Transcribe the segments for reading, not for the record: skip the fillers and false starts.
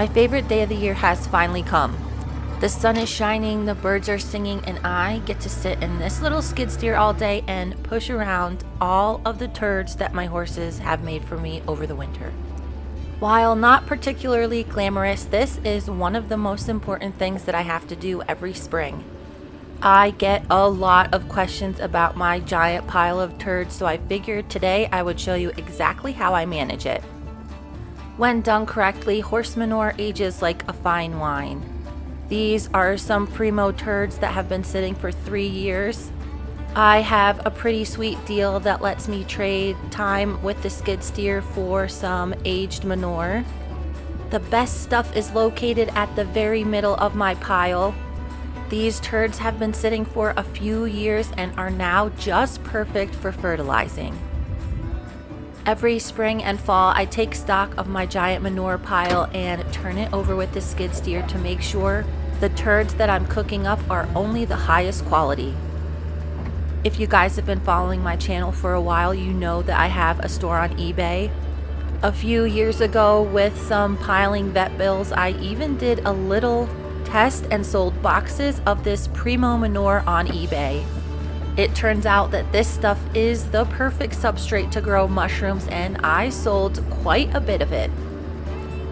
My favorite day of the year has finally come. The sun is shining, the birds are singing, and I get to sit in this little skid steer all day and push around all of the turds that my horses have made for me over the winter. While not particularly glamorous, this is one of the most important things that I have to do every spring. I get a lot of questions about my giant pile of turds, so I figured today I would show you exactly how I manage it. When done correctly, horse manure ages like a fine wine. These are some primo turds that have been sitting for 3 years. I have a pretty sweet deal that lets me trade time with the skid steer for some aged manure. The best stuff is located at the very middle of my pile. These turds have been sitting for a few years and are now just perfect for fertilizing. Every spring and fall, I take stock of my giant manure pile and turn it over with the skid steer to make sure the turds that I'm cooking up are only the highest quality. If you guys have been following my channel for a while, you know that I have a store on eBay. A few years ago, with some piling vet bills, I even did a little test and sold boxes of this primo manure on eBay. It turns out that this stuff is the perfect substrate to grow mushrooms, and I sold quite a bit of it.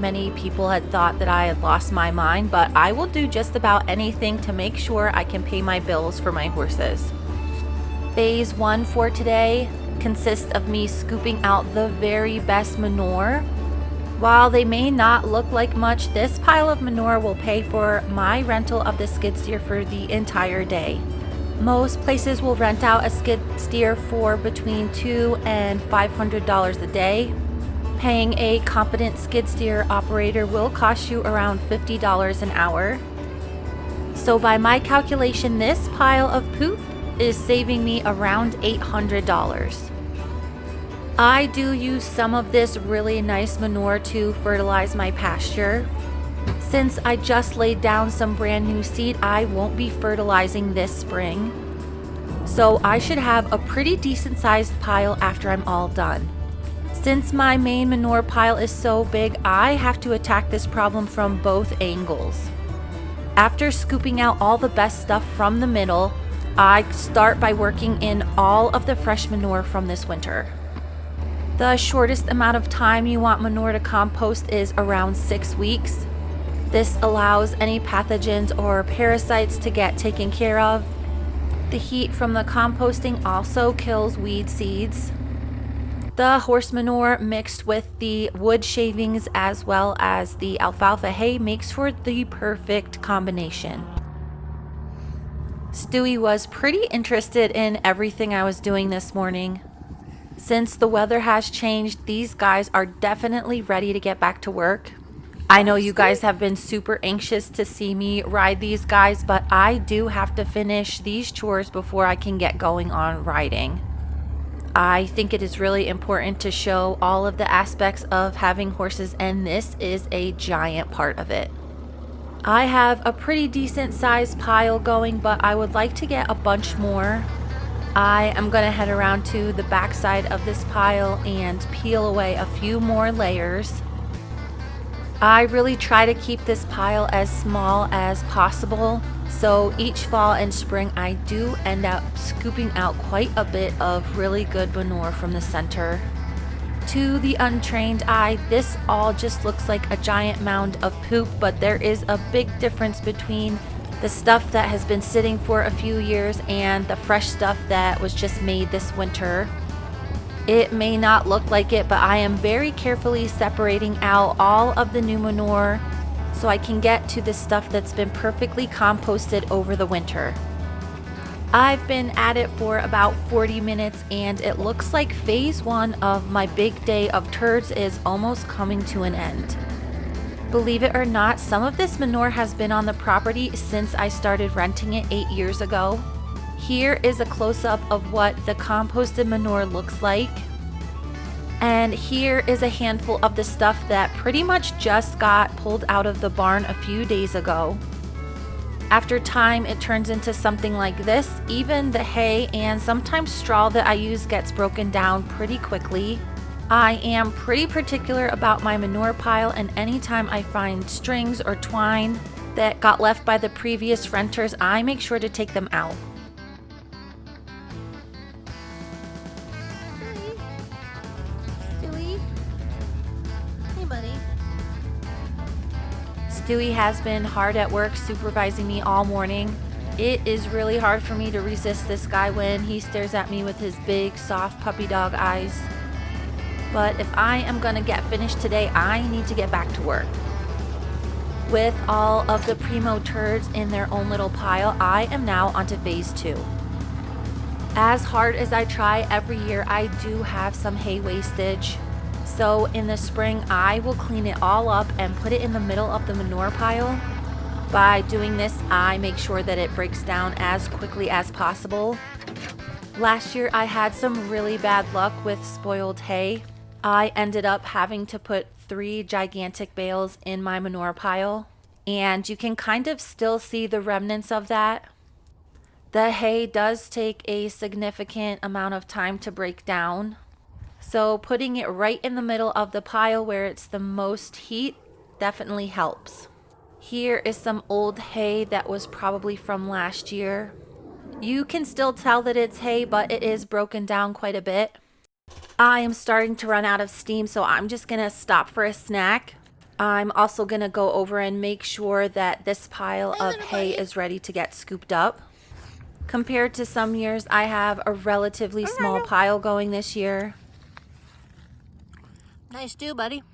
Many people had thought that I had lost my mind, but I will do just about anything to make sure I can pay my bills for my horses. Phase 1 for today consists of me scooping out the very best manure. While they may not look like much, this pile of manure will pay for my rental of the skid steer for the entire day. Most places will rent out a skid steer for between $200 and $500 a day. Paying a competent skid steer operator will cost you around $50 an hour. So by my calculation, this pile of poop is saving me around $800. I do use some of this really nice manure to fertilize my pasture. Since I just laid down some brand new seed, I won't be fertilizing this spring. So I should have a pretty decent sized pile after I'm all done. Since my main manure pile is so big, I have to attack this problem from both angles. After scooping out all the best stuff from the middle, I start by working in all of the fresh manure from this winter. The shortest amount of time you want manure to compost is around 6 weeks. This allows any pathogens or parasites to get taken care of. The heat from the composting also kills weed seeds. The horse manure mixed with the wood shavings as well as the alfalfa hay makes for the perfect combination. Stewie was pretty interested in everything I was doing this morning. Since the weather has changed, these guys are definitely ready to get back to work. I know you guys have been super anxious to see me ride these guys, but I do have to finish these chores before I can get going on riding. I think it is really important to show all of the aspects of having horses, and this is a giant part of it. I have a pretty decent sized pile going, but I would like to get a bunch more. I am going to head around to the back side of this pile and peel away a few more layers. I really try to keep this pile as small as possible, so each fall and spring I do end up scooping out quite a bit of really good manure from the center. To the untrained eye, this all just looks like a giant mound of poop, but there is a big difference between the stuff that has been sitting for a few years and the fresh stuff that was just made this winter. It may not look like it, but I am very carefully separating out all of the new manure so I can get to the stuff that's been perfectly composted over the winter. I've been at it for about 40 minutes and it looks like phase 1 of my big day of turds is almost coming to an end. Believe it or not, some of this manure has been on the property since I started renting it 8 years ago. Here is a close-up of what the composted manure looks like. And here is a handful of the stuff that pretty much just got pulled out of the barn a few days ago. After time, it turns into something like this. Even the hay and sometimes straw that I use gets broken down pretty quickly. I am pretty particular about my manure pile, and anytime I find strings or twine that got left by the previous renters, I make sure to take them out. Stewie? Hey, buddy. Stewie has been hard at work supervising me all morning. It is really hard for me to resist this guy when he stares at me with his big, soft puppy dog eyes. But if I am gonna get finished today, I need to get back to work. With all of the primo turds in their own little pile, I am now onto phase 2. As hard as I try every year, I do have some hay wastage. So in the spring, I will clean it all up and put it in the middle of the manure pile. By doing this, I make sure that it breaks down as quickly as possible. Last year, I had some really bad luck with spoiled hay. I ended up having to put 3 gigantic bales in my manure pile, and you can kind of still see the remnants of that. The hay does take a significant amount of time to break down. So putting it right in the middle of the pile where it's the most heat definitely helps. Here is some old hay that was probably from last year. You can still tell that it's hay, but it is broken down quite a bit. I am starting to run out of steam, so I'm just gonna stop for a snack. I'm also gonna go over and make sure that this pile of hay is ready to get scooped up. Compared to some years, I have a relatively small pile going this year. Nice stew, buddy.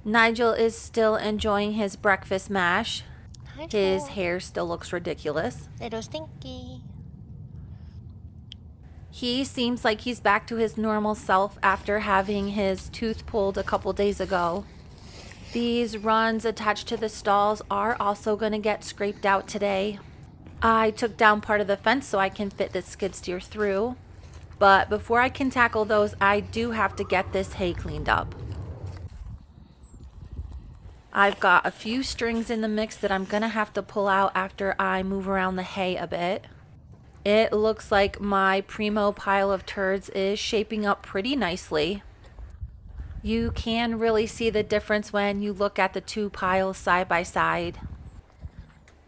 Nigel is still enjoying his breakfast mash. Hi, His Joel. hair still looks ridiculous. Little stinky. He seems like he's back to his normal self after having his tooth pulled a couple days ago. These runs attached to the stalls are also going to get scraped out today. I took down part of the fence so I can fit the skid steer through. But before I can tackle those, I do have to get this hay cleaned up. I've got a few strings in the mix that I'm gonna have to pull out after I move around the hay a bit. It looks like my primo pile of turds is shaping up pretty nicely. You can really see the difference when you look at the 2 piles side by side.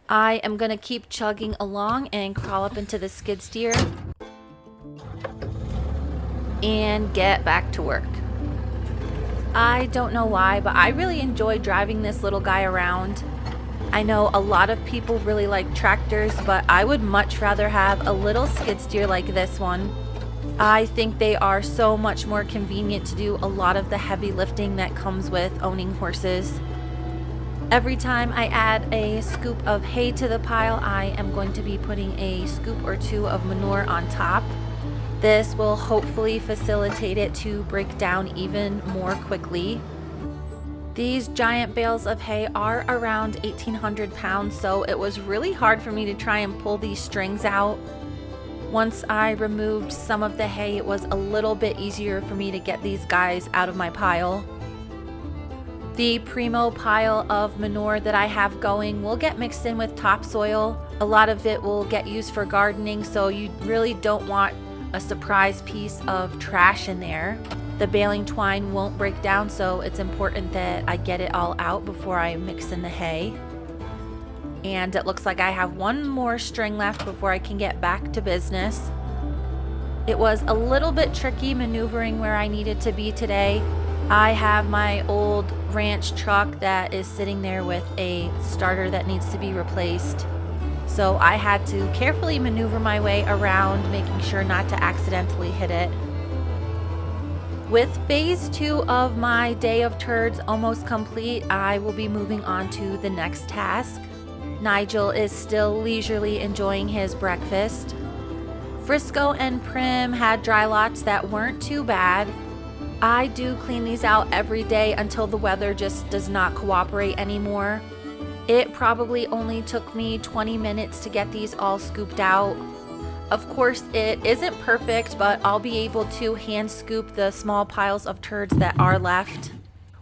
I am gonna keep chugging along and crawl up into the skid steer and get back to work. I don't know why, but I really enjoy driving this little guy around. I know a lot of people really like tractors, but I would much rather have a little skid steer like this one. I think they are so much more convenient to do a lot of the heavy lifting that comes with owning horses. Every time I add a scoop of hay to the pile, I am going to be putting a scoop or 2 of manure on top. This will hopefully facilitate it to break down even more quickly. These giant bales of hay are around 1,800 pounds, so it was really hard for me to try and pull these strings out. Once I removed some of the hay, it was a little bit easier for me to get these guys out of my pile. The primo pile of manure that I have going will get mixed in with topsoil. A lot of it will get used for gardening, so you really don't want a surprise piece of trash in there. The baling twine won't break down, so it's important that I get it all out before I mix in the hay. And it looks like I have 1 more string left before I can get back to business. It was a little bit tricky maneuvering where I needed to be today. I have my old ranch truck that is sitting there with a starter that needs to be replaced. So I had to carefully maneuver my way around, making sure not to accidentally hit it. With phase 2 of my day of turds almost complete, I will be moving on to the next task. Nigel is still leisurely enjoying his breakfast. Frisco and Prim had dry lots that weren't too bad. I do clean these out every day until the weather just does not cooperate anymore. It probably only took me 20 minutes to get these all scooped out. Of course, it isn't perfect, but I'll be able to hand scoop the small piles of turds that are left.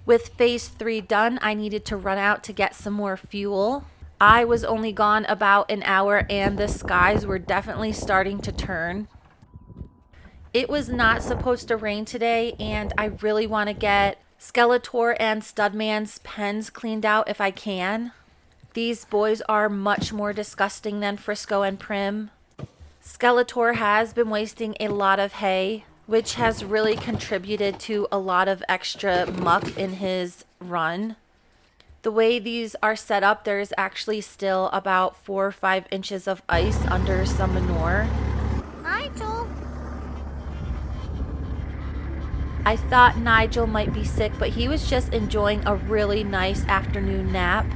With phase 3 done, I needed to run out to get some more fuel. I was only gone about an hour and the skies were definitely starting to turn. It was not supposed to rain today, and I really want to get Skeletor and Studman's pens cleaned out if I can. These boys are much more disgusting than Frisco and Prim. Skeletor has been wasting a lot of hay, which has really contributed to a lot of extra muck in his run. The way these are set up, there's actually still about 4 or 5 inches of ice under some manure. Nigel. I thought Nigel might be sick, but he was just enjoying a really nice afternoon nap.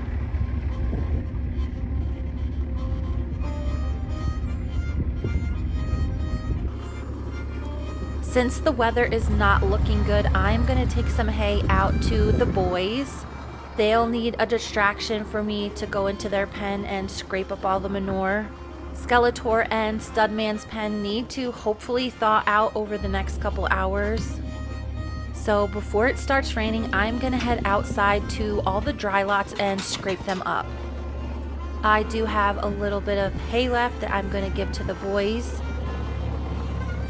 Since the weather is not looking good, I'm going to take some hay out to the boys. They'll need a distraction for me to go into their pen and scrape up all the manure. Skeletor and Studman's pen need to hopefully thaw out over the next couple hours. So before it starts raining, I'm going to head outside to all the dry lots and scrape them up. I do have a little bit of hay left that I'm going to give to the boys.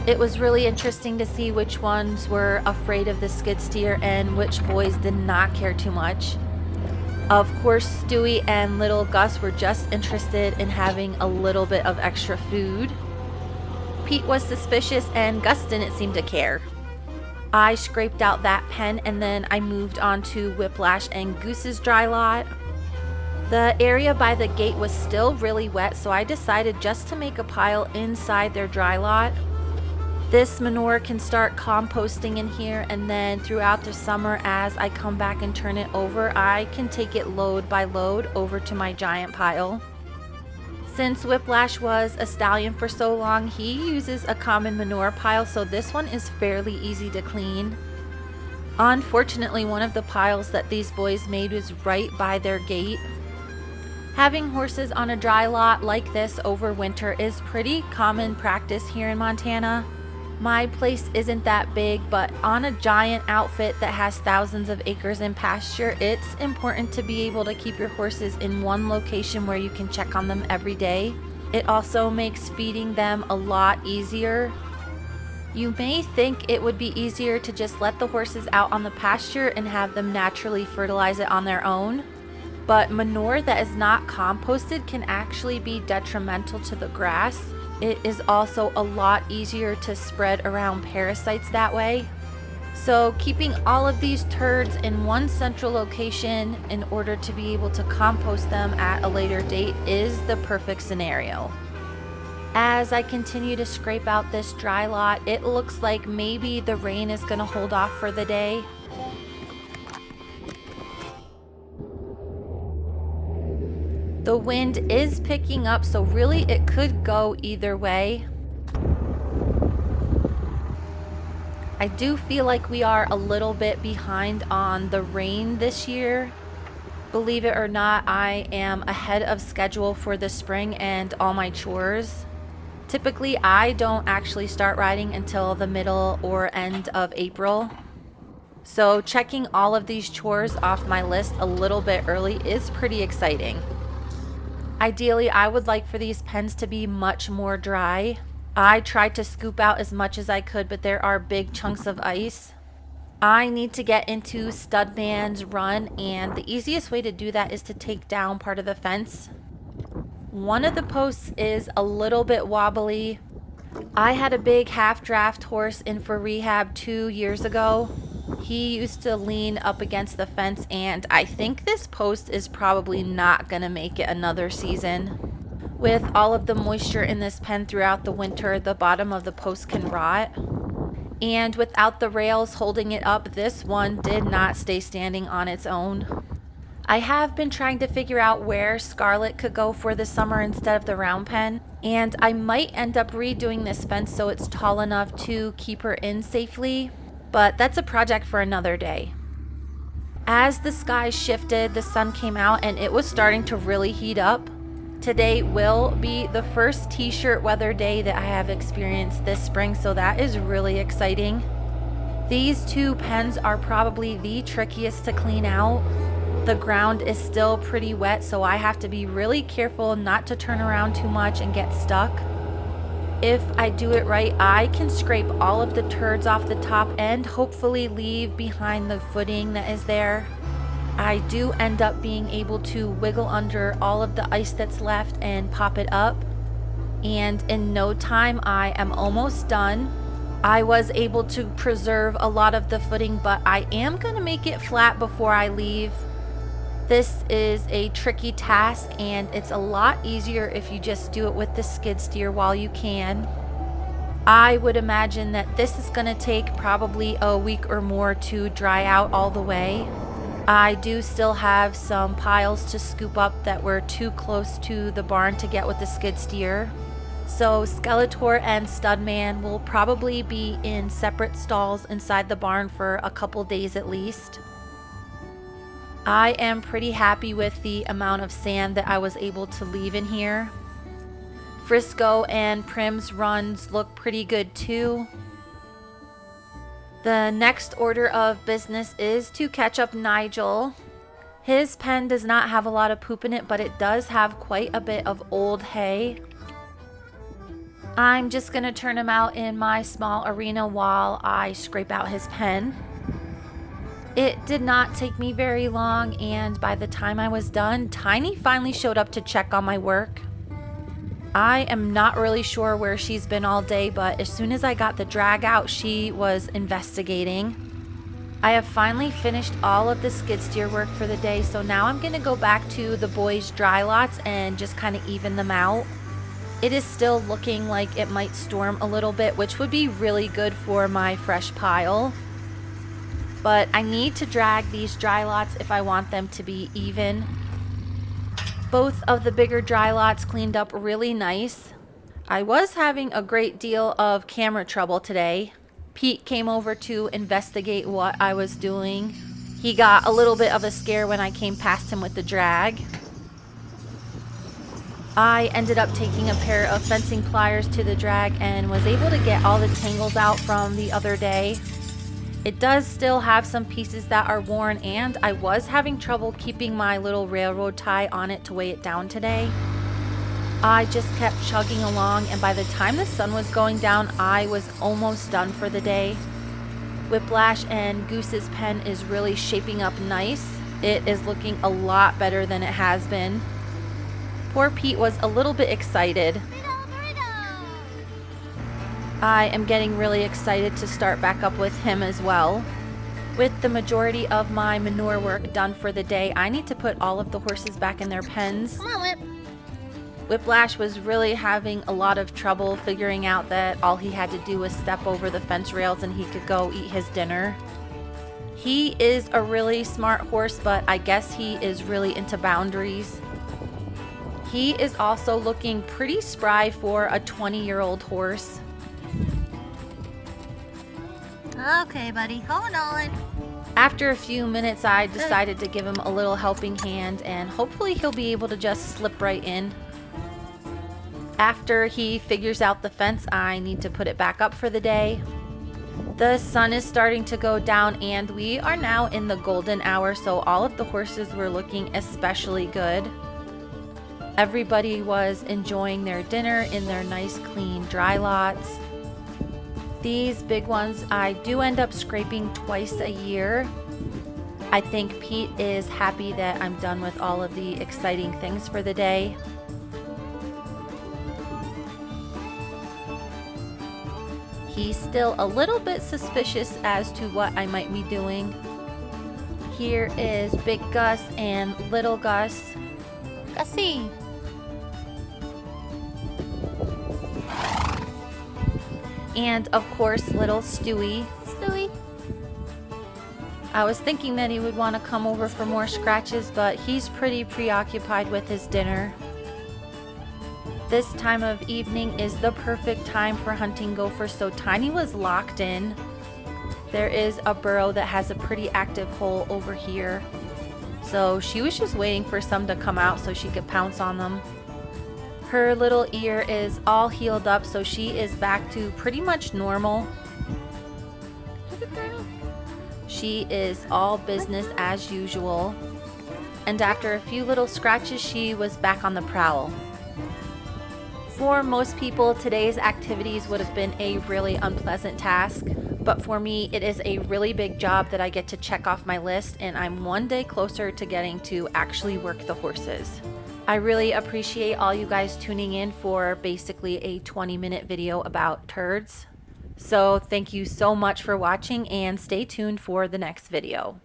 It was really interesting to see which ones were afraid of the skid steer and which boys did not care too much. Of course, Stewie and little Gus were just interested in having a little bit of extra food. Pete was suspicious and Gus didn't seem to care. I scraped out that pen and then I moved on to Whiplash and Goose's dry lot. The area by the gate was still really wet, so I decided just to make a pile inside their dry lot. This manure can start composting in here, and then throughout the summer as I come back and turn it over, I can take it load by load over to my giant pile. Since Whiplash was a stallion for so long, he uses a common manure pile, so this one is fairly easy to clean. Unfortunately, one of the piles that these boys made was right by their gate. Having horses on a dry lot like this over winter is pretty common practice here in Montana. My place isn't that big, but on a giant outfit that has thousands of acres in pasture, it's important to be able to keep your horses in one location where you can check on them every day. It also makes feeding them a lot easier. You may think it would be easier to just let the horses out on the pasture and have them naturally fertilize it on their own, but manure that is not composted can actually be detrimental to the grass. It is also a lot easier to spread around parasites that way. So keeping all of these turds in one central location in order to be able to compost them at a later date is the perfect scenario. As I continue to scrape out this dry lot, it looks like maybe the rain is going to hold off for the day. The wind is picking up, so really it could go either way. I do feel like we are a little bit behind on the rain this year. Believe it or not, I am ahead of schedule for the spring and all my chores. Typically, I don't actually start riding until the middle or end of April. So checking all of these chores off my list a little bit early is pretty exciting. Ideally, I would like for these pens to be much more dry. I tried to scoop out as much as I could, but there are big chunks of ice. I need to get into Studman's run, and the easiest way to do that is to take down part of the fence. One of the posts is a little bit wobbly. I had a big half-draft horse in for rehab 2 years ago. He used to lean up against the fence, and I think this post is probably not going to make it another season. With all of the moisture in this pen throughout the winter, the bottom of the post can rot. And without the rails holding it up, this one did not stay standing on its own. I have been trying to figure out where Scarlet could go for the summer instead of the round pen, and I might end up redoing this fence so it's tall enough to keep her in safely. But that's a project for another day. As the sky shifted, the sun came out and it was starting to really heat up. Today will be the first t-shirt weather day that I have experienced this spring, so that is really exciting. These 2 pens are probably the trickiest to clean out. The ground is still pretty wet, so I have to be really careful not to turn around too much and get stuck. If I do it right, I can scrape all of the turds off the top and hopefully leave behind the footing that is there. I do end up being able to wiggle under all of the ice that's left and pop it up. And in no time, I am almost done. I was able to preserve a lot of the footing, but I am going to make it flat before I leave. This is a tricky task, and it's a lot easier if you just do it with the skid steer while you can. I would imagine that this is going to take probably a week or more to dry out all the way. I do still have some piles to scoop up that were too close to the barn to get with the skid steer. So Skeletor and Studman will probably be in separate stalls inside the barn for a couple days at least. I am pretty happy with the amount of sand that I was able to leave in here. Frisco and Prim's runs look pretty good too. The next order of business is to catch up Nigel. His pen does not have a lot of poop in it, but it does have quite a bit of old hay. I'm just going to turn him out in my small arena while I scrape out his pen. It did not take me very long, and by the time I was done, Tiny finally showed up to check on my work. I am not really sure where she's been all day, but as soon as I got the drag out, she was investigating. I have finally finished all of the skid steer work for the day, so now I'm going to go back to the boys' dry lots and just kind of even them out. It is still looking like it might storm a little bit, which would be really good for my fresh pile. But I need to drag these dry lots if I want them to be even. Both of the bigger dry lots cleaned up really nice. I was having a great deal of camera trouble today. Pete came over to investigate what I was doing. He got a little bit of a scare when I came past him with the drag. I ended up taking a pair of fencing pliers to the drag and was able to get all the tangles out from the other day. It does still have some pieces that are worn, and I was having trouble keeping my little railroad tie on it to weigh it down today. I just kept chugging along, and by the time the sun was going down, I was almost done for the day. Whiplash and Goose's pen is really shaping up nice. It is looking a lot better than it has been. Poor Pete was a little bit excited. I am getting really excited to start back up with him as well. With the majority of my manure work done for the day, I need to put all of the horses back in their pens. Come on, Whip. Whiplash was really having a lot of trouble figuring out that all he had to do was step over the fence rails and he could go eat his dinner. He is a really smart horse, but I guess he is really into boundaries. He is also looking pretty spry for a 20-year-old horse. Okay, buddy, hold on. After a few minutes, I decided to give him a little helping hand, and hopefully he'll be able to just slip right in. After he figures out the fence, I need to put it back up for the day. The sun is starting to go down, and we are now in the golden hour, so all of the horses were looking especially good. Everybody was enjoying their dinner in their nice clean dry lots. These big ones I do end up scraping twice a year. I think Pete is happy that I'm done with all of the exciting things for the day. He's still a little bit suspicious as to what I might be doing. Here is Big Gus and Little Gus. Gussie. And of course, little Stewie. Stewie. I was thinking that he would want to come over for more scratches, but he's pretty preoccupied with his dinner. This time of evening is the perfect time for hunting gophers, so Tiny was locked in. There is a burrow that has a pretty active hole over here. So she was just waiting for some to come out so she could pounce on them. Her little ear is all healed up, so she is back to pretty much normal. She is all business as usual. And after a few little scratches, she was back on the prowl. For most people, today's activities would have been a really unpleasant task, but for me, it is a really big job that I get to check off my list, and I'm one day closer to getting to actually work the horses. I really appreciate all you guys tuning in for basically a 20-minute video about turds. So thank you so much for watching, and stay tuned for the next video.